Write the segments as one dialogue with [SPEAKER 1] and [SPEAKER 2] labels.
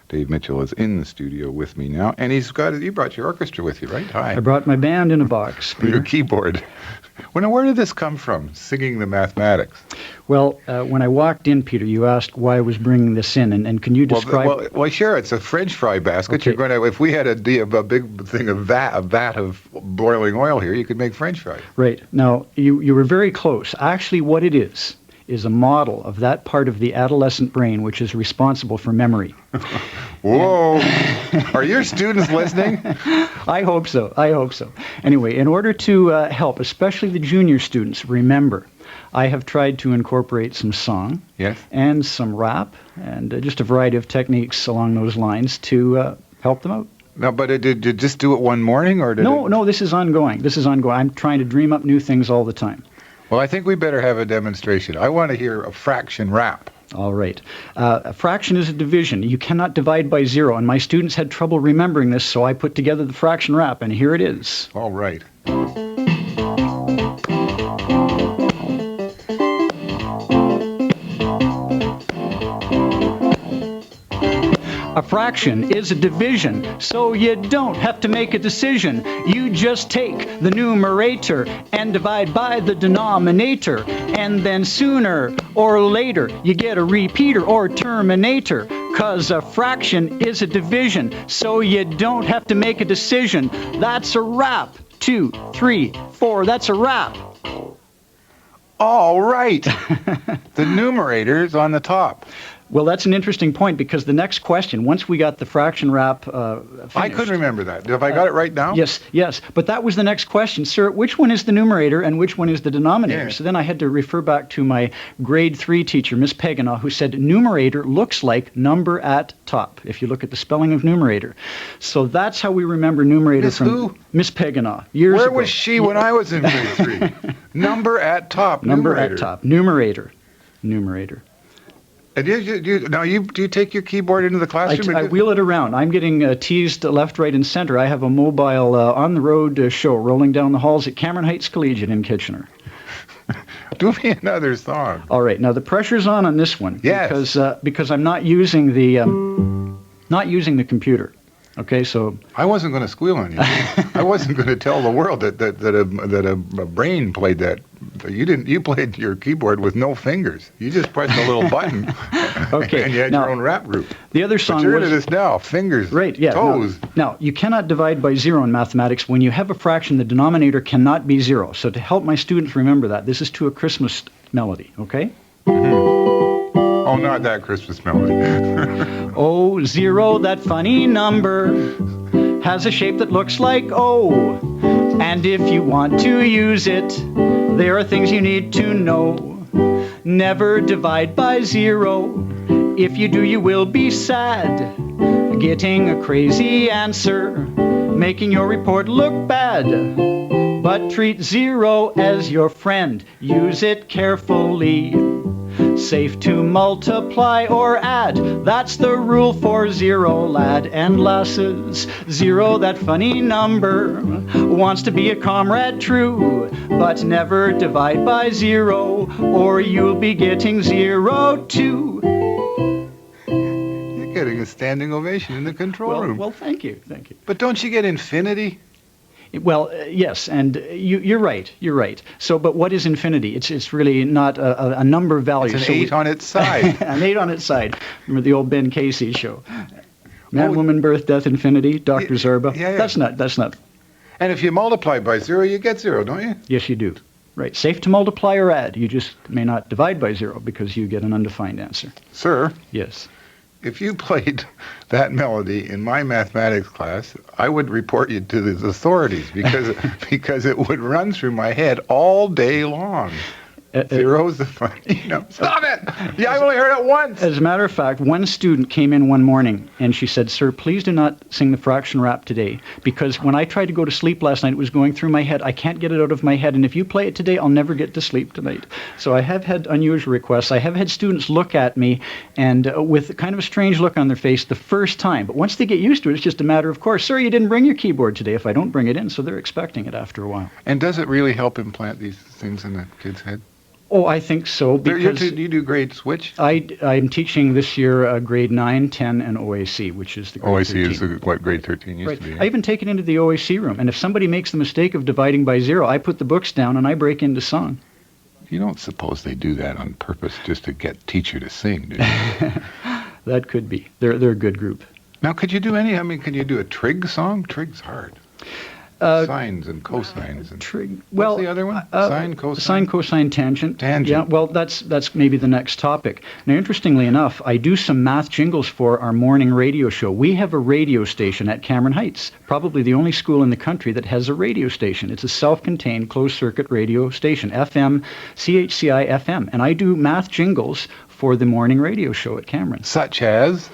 [SPEAKER 1] Dave Mitchell is in the studio with me now, and you brought your orchestra with you, right? Hi.
[SPEAKER 2] I brought my band in a box, Peter.
[SPEAKER 1] Your keyboard. Well, where did this come from, singing the mathematics?
[SPEAKER 2] Well, when I walked in, Peter, you asked why I was bringing this in, and can you describe...
[SPEAKER 1] Well, sure, it's a French fry basket. Okay. You're going to, if we had a big thing of a vat of boiling oil here, you could make French fries.
[SPEAKER 2] Right. Now, you were very close. Actually, what it is a model of that part of the adolescent brain which is responsible for memory.
[SPEAKER 1] Whoa! Are your students listening?
[SPEAKER 2] I hope so. Anyway, in order to help, especially the junior students, remember, I have tried to incorporate some song and some rap and just a variety of techniques along those lines to help them out.
[SPEAKER 1] No, but did you just do it one morning, or did
[SPEAKER 2] No, this is ongoing. I'm trying to dream up new things all the time.
[SPEAKER 1] Well, I think we better have a demonstration. I want to hear a fraction rap.
[SPEAKER 2] All right. A fraction is a division. You cannot divide by zero, and my students had trouble remembering this, so I put together the fraction rap, and here it is.
[SPEAKER 1] All right.
[SPEAKER 2] A fraction is a division, so you don't have to make a decision. You just take the numerator and divide by the denominator, and then sooner or later you get a repeater or terminator, 'cause a fraction is a division, so you don't have to make a decision. That's a wrap. 2, 3, 4, that's a wrap.
[SPEAKER 1] All right. The numerator's on the top.
[SPEAKER 2] Well, that's an interesting point, because the next question, once we got the fraction rap finished,
[SPEAKER 1] I couldn't remember that. Have I got it right now?
[SPEAKER 2] Yes. But that was the next question. Sir, which one is the numerator and which one is the denominator? Yeah. So then I had to refer back to my grade 3 teacher, Miss Paganaw, who said numerator looks like number at top, if you look at the spelling of numerator. So that's how we remember numerator.
[SPEAKER 1] Miss
[SPEAKER 2] from
[SPEAKER 1] who?
[SPEAKER 2] Miss Paganaw. Years ago.
[SPEAKER 1] Where was she when I was in grade 3? Number at top.
[SPEAKER 2] Number at top. Numerator.
[SPEAKER 1] Do you take your keyboard into the classroom?
[SPEAKER 2] I wheel it around. I'm getting teased left, right, and center. I have a mobile on-the-road show rolling down the halls at Cameron Heights Collegiate in Kitchener.
[SPEAKER 1] Do me another song.
[SPEAKER 2] All right. Now the pressure's on this one.
[SPEAKER 1] Yes.
[SPEAKER 2] Because I'm not using the computer. Okay, so
[SPEAKER 1] I wasn't going to squeal on you. I wasn't going to tell the world that a brain played that. You played your keyboard with no fingers. You just pressed a little button.
[SPEAKER 2] Okay,
[SPEAKER 1] and you had your own rap group.
[SPEAKER 2] The other song
[SPEAKER 1] but you're into this now. Fingers.
[SPEAKER 2] Right. Yeah.
[SPEAKER 1] Toes.
[SPEAKER 2] Now you cannot divide by zero in mathematics. When you have a fraction, the denominator cannot be zero. So to help my students remember that, this is to a Christmas melody. Okay.
[SPEAKER 1] Oh, not that Christmas melody.
[SPEAKER 2] Oh, zero, that funny number, has a shape that looks like O. And if you want to use it, there are things you need to know. Never divide by zero. If you do, you will be sad. Getting a crazy answer, making your report look bad. But treat zero as your friend. Use it carefully. Safe to multiply or add. That's the rule for zero, lad and lasses. Zero, that funny number, wants to be a comrade true. But never divide by zero, or you'll be getting 0 too.
[SPEAKER 1] You're getting a standing ovation in the control room.
[SPEAKER 2] Well, thank you.
[SPEAKER 1] But don't you get infinity?
[SPEAKER 2] Well, yes, and you're right. So, but what is infinity? It's really not a number value.
[SPEAKER 1] It's an 8 on its side.
[SPEAKER 2] An 8 on its side. Remember the old Ben Casey show? Man, woman, birth, death, infinity. Dr. Zorba.
[SPEAKER 1] Yeah.
[SPEAKER 2] That's not.
[SPEAKER 1] And if you multiply by 0, you get 0, don't you?
[SPEAKER 2] Yes, you do. Right. Safe to multiply or add. You just may not divide by 0 because you get an undefined answer.
[SPEAKER 1] Sir.
[SPEAKER 2] Yes.
[SPEAKER 1] If you played that melody in my mathematics class, I would report you to the authorities because it would run through my head all day long. Zero's the funny. Stop it! Yeah, I only heard it once.
[SPEAKER 2] As a matter of fact, one student came in one morning and she said, "Sir, please do not sing the fraction rap today, because when I tried to go to sleep last night, it was going through my head. I can't get it out of my head, and if you play it today, I'll never get to sleep tonight." So I have had unusual requests. I have had students look at me and with kind of a strange look on their face the first time, but once they get used to it, it's just a matter of course. "Sir, you didn't bring your keyboard today," if I don't bring it in, so they're expecting it after a while.
[SPEAKER 1] And does it really help implant these things in the kid's head?
[SPEAKER 2] Oh, I think so, because
[SPEAKER 1] You do grade switch?
[SPEAKER 2] I'm teaching this year grade 9, 10, and OAC, which is the grade
[SPEAKER 1] OAC
[SPEAKER 2] 13.
[SPEAKER 1] is what grade 13 used to be.
[SPEAKER 2] I even take it into the OAC room, and if somebody makes the mistake of dividing by 0, I put the books down and I break into song.
[SPEAKER 1] You don't suppose they do that on purpose just to get teacher to sing, do you?
[SPEAKER 2] That could be. They're a good group.
[SPEAKER 1] Now, could you do can you do a trig song? Trig's hard. Sines and cosines. And
[SPEAKER 2] Trig.
[SPEAKER 1] What's the other one? Sine, cosine?
[SPEAKER 2] Sine, cosine, tangent.
[SPEAKER 1] Tangent.
[SPEAKER 2] Yeah, well, that's maybe the next topic. Now, interestingly enough, I do some math jingles for our morning radio show. We have a radio station at Cameron Heights, probably the only school in the country that has a radio station. It's a self-contained closed-circuit radio station, FM, CHCI FM, and I do math jingles for the morning radio show at Cameron.
[SPEAKER 1] Such as?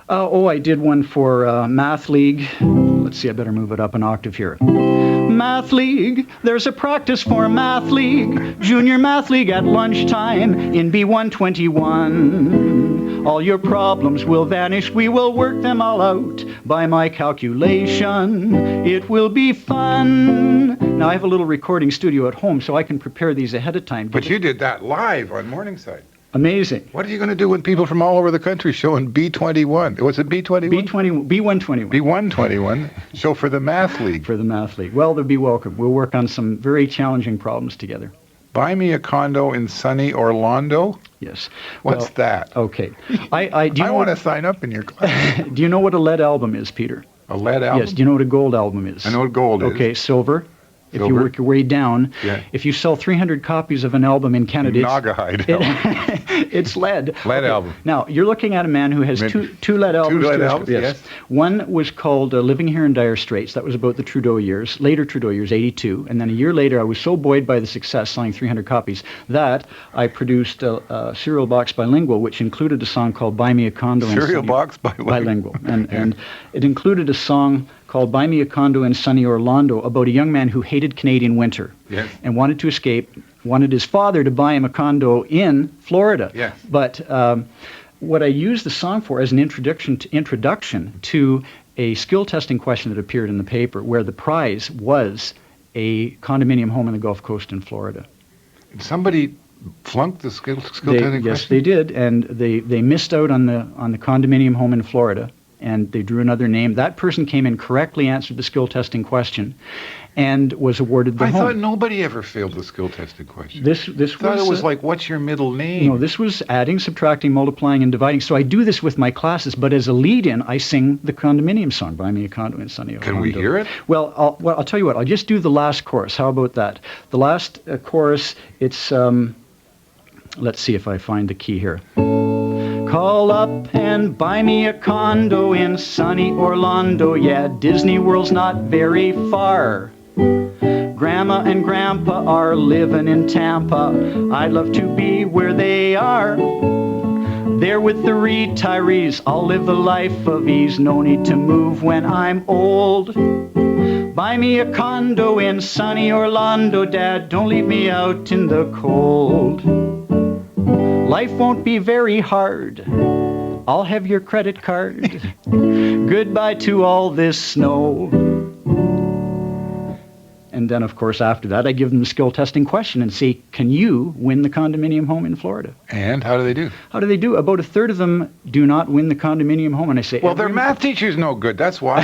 [SPEAKER 2] I did one for Math League. Let's see, I better move it up an octave here. Math League, there's a practice for Math League. Junior Math League at lunchtime in B121. All your problems will vanish, we will work them all out. By my calculation, it will be fun. Now, I have a little recording studio at home, so I can prepare these ahead of time.
[SPEAKER 1] But you did that live on Morningside.
[SPEAKER 2] Amazing.
[SPEAKER 1] What are you going to do when people from all over the country show in B21? Was it B21?
[SPEAKER 2] B121.
[SPEAKER 1] B121. Show for the Math League.
[SPEAKER 2] For the Math League. Well, they'll be welcome. We'll work on some very challenging problems together.
[SPEAKER 1] Buy me a condo in sunny Orlando?
[SPEAKER 2] Yes.
[SPEAKER 1] What's that?
[SPEAKER 2] Okay. I
[SPEAKER 1] want to sign up in your class.
[SPEAKER 2] Do you know what a lead album is, Peter?
[SPEAKER 1] A lead album?
[SPEAKER 2] Yes. Do you know what a gold album is?
[SPEAKER 1] I know what gold is.
[SPEAKER 2] Okay, silver. If you
[SPEAKER 1] Silver.
[SPEAKER 2] work your way down,
[SPEAKER 1] Yeah.
[SPEAKER 2] If you sell 300 copies of an album in Canada,
[SPEAKER 1] Naugahyde album.
[SPEAKER 2] it's lead.
[SPEAKER 1] Lead album.
[SPEAKER 2] Now, you're looking at a man who has two lead albums.
[SPEAKER 1] Two lead albums, yes.
[SPEAKER 2] One was called Living Here in Dire Straits. That was about the Trudeau years, later Trudeau years, 82. And then a year later, I was so buoyed by the success, selling 300 copies, that I produced a cereal box bilingual, which included a song called Buy Me a Condo.
[SPEAKER 1] Cereal box bilingual.
[SPEAKER 2] And it included a song called Buy Me a Condo in Sunny Orlando about a young man who hated Canadian winter and wanted to escape, wanted his father to buy him a condo in Florida.
[SPEAKER 1] Yes.
[SPEAKER 2] But what I used the song for as an introduction to a skill testing question that appeared in the paper, where the prize was a condominium home on the Gulf Coast in Florida.
[SPEAKER 1] Somebody flunked the skill testing question?
[SPEAKER 2] Yes, they did, and they missed out on the condominium home in Florida. And they drew another name. That person came in, correctly answered the skill testing question, and was awarded the home.
[SPEAKER 1] I thought nobody ever failed the skill testing question.
[SPEAKER 2] This
[SPEAKER 1] I thought it was like, what's your middle name?
[SPEAKER 2] No, this was adding, subtracting, multiplying, and dividing. So I do this with my classes, but as a lead-in, I sing the condominium song, Buy Me a Condo in Sunny Orlando.
[SPEAKER 1] Can we hear it?
[SPEAKER 2] Well, I'll tell you what. I'll just do the last chorus. How about that? The last chorus, it's, let's see if I find the key here. Call up and buy me a condo in sunny Orlando. Yeah, Disney World's not very far. Grandma and Grandpa are living in Tampa. I'd love to be where they are. There with the retirees, I'll live a life of ease. No need to move when I'm old. Buy me a condo in sunny Orlando, Dad. Don't leave me out in the cold. Life won't be very hard. I'll have your credit card. Goodbye to all this snow. And then, of course, after that, I give them the skill testing question and say, can you win the condominium home in Florida?
[SPEAKER 1] And how do they do?
[SPEAKER 2] How do they do? About a third of them do not win the condominium home. And I say,
[SPEAKER 1] well, their math teacher's no good. That's why.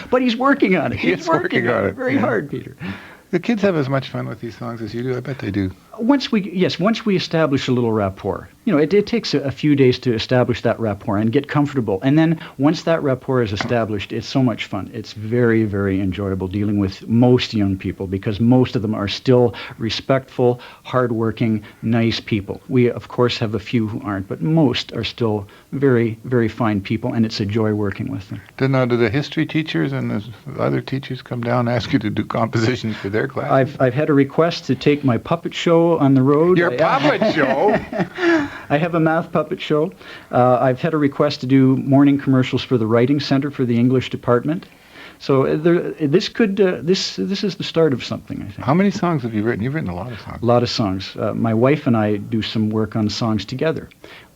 [SPEAKER 2] But he's working on it.
[SPEAKER 1] He's working on it.
[SPEAKER 2] Very hard, Peter.
[SPEAKER 1] The kids have as much fun with these songs as you do. I bet they do.
[SPEAKER 2] Once we establish a little rapport, it takes a few days to establish that rapport and get comfortable. And then once that rapport is established, it's so much fun. It's very, very enjoyable dealing with most young people because most of them are still respectful, hardworking, nice people. We, of course, have a few who aren't, but most are still very, very fine people, and it's a joy working with them.
[SPEAKER 1] Do the history teachers and the other teachers come down and ask you to do compositions for their class?
[SPEAKER 2] I've had a request to take my puppet show on the road.
[SPEAKER 1] Your puppet show?
[SPEAKER 2] I have a math puppet show. I've had a request to do morning commercials for the Writing Center for the English department. So this is the start of something, I think.
[SPEAKER 1] How many songs have you written? You've written a lot of songs.
[SPEAKER 2] A lot of songs. My wife and I do some work on songs together.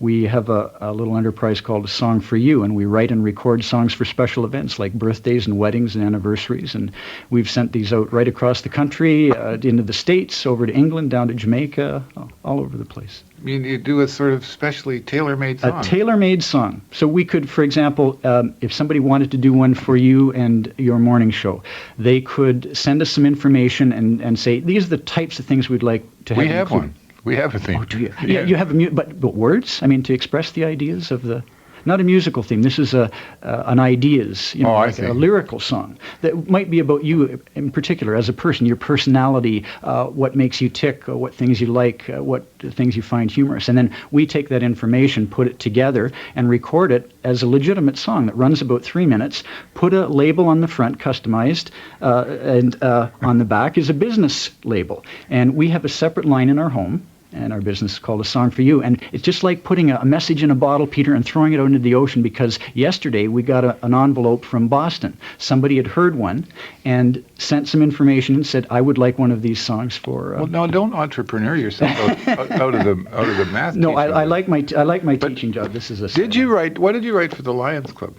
[SPEAKER 2] we have a little enterprise called A Song for You, and we write and record songs for special events like birthdays and weddings and anniversaries. And we've sent these out right across the country, into the States, over to England, down to Jamaica, all over the place.
[SPEAKER 1] You do a sort of specially tailor-made song.
[SPEAKER 2] A tailor-made song. So we could, for example, if somebody wanted to do one for you and your morning show, they could send us some information and say, these are the types of things we'd like to have.
[SPEAKER 1] We have
[SPEAKER 2] included.
[SPEAKER 1] one. We have a theme.
[SPEAKER 2] Oh, do you? Yeah, you have but words? I mean, to express the ideas of the... Not a musical theme. This is an ideas, like a lyrical song that might be about you in particular as a person, your personality, what makes you tick, what things you like, what things you find humorous. And then we take that information, put it together, and record it as a legitimate song that runs about 3 minutes, put a label on the front, customized, and on the back is a business label. And we have a separate line in our home, and our business is called A Song for You. And it's just like putting a message in a bottle, Peter, and throwing it out into the ocean, because yesterday we got an envelope from Boston. Somebody had heard one and sent some information and said, I would like one of these songs for...
[SPEAKER 1] Well, no, don't entrepreneur yourself out of the math.
[SPEAKER 2] No, I like my teaching job. This is a...
[SPEAKER 1] What did you write for the Lions Club?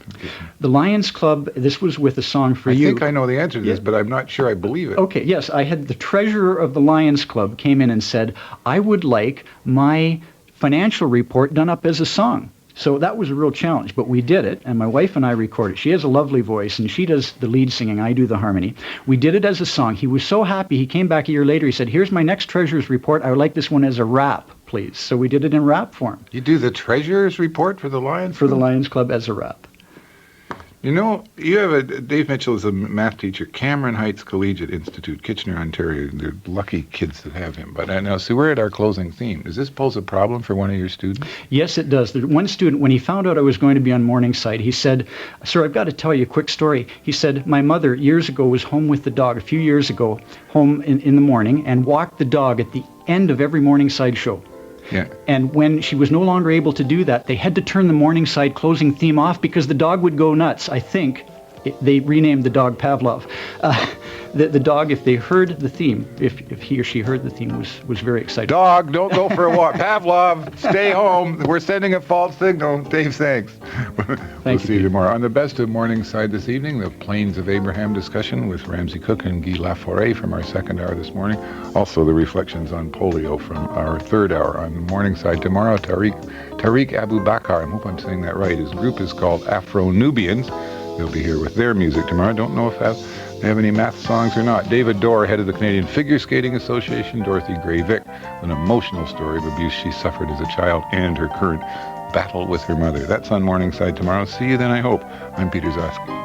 [SPEAKER 2] The Lions Club, this was with A Song for You.
[SPEAKER 1] I think I know the answer to this, but I'm not sure I believe it.
[SPEAKER 2] Okay, yes, I had the treasurer of the Lions Club came in and said, I would like my financial report done up as a song. So that was a real challenge, but we did it, and my wife and I recorded it. She has a lovely voice, and she does the lead singing. I do the harmony. We did it as a song. He was so happy. He came back a year later. He said, here's my next treasurer's report. I would like this one as a rap, please. So we did it in rap form.
[SPEAKER 1] You do the treasurer's report for the Lions
[SPEAKER 2] Club? For the Lions Club as a rap.
[SPEAKER 1] You know, you have Dave Mitchell is a math teacher, Cameron Heights Collegiate Institute, Kitchener, Ontario. They're lucky kids that have him. But now, see, we're at our closing theme. Does this pose a problem for one of your students?
[SPEAKER 2] Yes, it does. The one student, when he found out I was going to be on Morningside, he said, sir, I've got to tell you a quick story. He said, my mother years ago was home with the dog, a few years ago, home in the morning, and walked the dog at the end of every Morningside show.
[SPEAKER 1] Yeah.
[SPEAKER 2] And when she was no longer able to do that, they had to turn the Morningside closing theme off because the dog would go nuts. I think they renamed the dog Pavlov. The dog, if they heard the theme, if he or she heard the theme, was very excited.
[SPEAKER 1] Dog, don't go for a walk. Pavlov, stay home. We're sending a false signal. Dave, thanks. We'll see you tomorrow. On the Best of Morningside this evening, the Plains of Abraham discussion with Ramsey Cook and Guy Laforêt from our second hour this morning. Also, the reflections on polio from our third hour on Morningside tomorrow. Tariq Abu Bakr, I hope I'm saying that right. His group is called Afro-Nubians. They'll be here with their music tomorrow. I don't know if they have any math songs or not. David Dorr, head of the Canadian Figure Skating Association. Dorothy Gray-Vick, an emotional story of abuse she suffered as a child and her current battle with her mother. That's on Morningside tomorrow. See you then, I hope. I'm Peter Gzowski.